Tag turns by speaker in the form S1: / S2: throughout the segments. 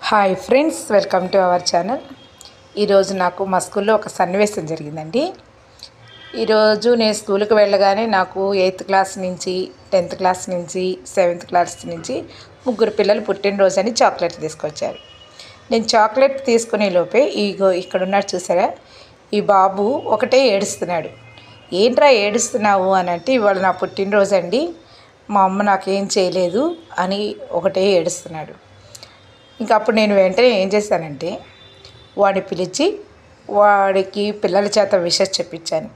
S1: Hi friends, welcome to our channel. ఈరోజు నాకు మా స్కూల్లో ఒక సన్నివేశం జరిగిందండి. ఈరోజు నేను స్కూల్కి వెళ్ళగానే నాకు 8th క్లాస్ నుంచి 10th క్లాస్ నుంచి 7th క్లాస్ నుంచి ముగ్గురు పిల్లలు పుట్టినరోజు అని చాక్లెట్ తీసుకొచ్చారు. నేను చాక్లెట్ తీసుకునే లోపే ఇక్కడున్నాడు చూసారా, ఈ బాబు ఒకటే ఏడుస్తున్నాడు. ఏంట్రా ఏడుస్తున్నావు అని అంటే, ఇవాళ నా పుట్టినరోజు అండి, మా అమ్మ నాకేం చేయలేదు అని ఒకటే ఏడుస్తున్నాడు. ఇంకా అప్పుడు నేను వెంటనే ఏం చేశానంటే, వాడిని పిలిచి వాడికి పిల్లల చేత విషెస్ చెప్పించాను.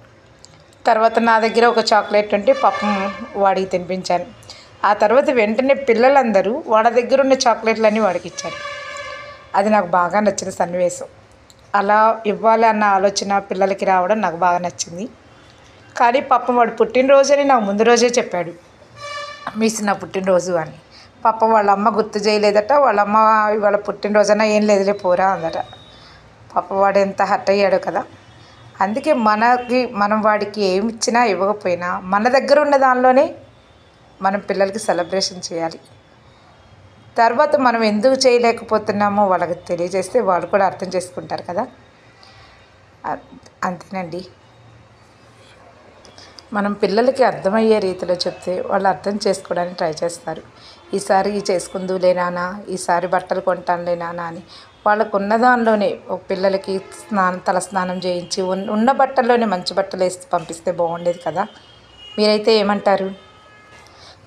S1: తర్వాత నా దగ్గర ఒక చాక్లెట్ ఉంటే పాపం వాడికి తినిపించాను. ఆ తర్వాత వెంటనే పిల్లలందరూ వాడి దగ్గర ఉన్న చాక్లెట్లన్నీ వాడికి ఇచ్చారు. అది నాకు బాగా నచ్చిన సన్నివేశం. అలా ఇవ్వాలి అన్న ఆలోచన పిల్లలకి రావడం నాకు బాగా నచ్చింది. కానీ పాపం వాడు పుట్టినరోజు అని నాకు ముందు రోజే చెప్పాడు, మిస్ నా పుట్టినరోజు అని. పాప వాళ్ళ అమ్మ గుర్తు చేయలేదట. వాళ్ళ అమ్మ ఇవాళ పుట్టినరోజన ఏం లేదులే పోరా అందట. పాప వాడు ఎంత హర్ట్ అయ్యాడో కదా. అందుకే మనం వాడికి ఏమి ఇచ్చినా ఇవ్వకపోయినా మన దగ్గర ఉన్న దానిలోనే మనం పిల్లలకి సెలబ్రేషన్ చేయాలి. తర్వాత మనం ఎందుకు చేయలేకపోతున్నామో వాళ్ళకి తెలియజేస్తే వాళ్ళు కూడా అర్థం చేసుకుంటారు కదా. అంతేనండి. మనం పిల్లలకి అర్థమయ్యే రీతిలో చెప్తే వాళ్ళు అర్థం చేసుకోవడానికి ట్రై చేస్తారు. ఈసారి చేసుకుందులే నాన్న, ఈసారి బట్టలు కొంటానులే నాన్న అని వాళ్ళకు ఉన్న దానిలోనే పిల్లలకి తల స్నానం చేయించి ఉన్న బట్టల్లోనే మంచి బట్టలు వేసి పంపిస్తే బాగుండేది కదా. మీరైతే ఏమంటారు?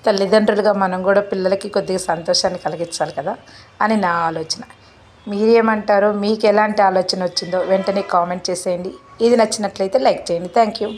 S1: తల్లిదండ్రులుగా మనం కూడా పిల్లలకి కొద్దిగా సంతోషాన్ని కలిగించాలి కదా అని నా ఆలోచన. మీరేమంటారో, మీకు ఎలాంటి ఆలోచన వచ్చిందో వెంటనే కామెంట్ చేసేయండి. ఇది నచ్చినట్లయితే లైక్ చేయండి. Thank you.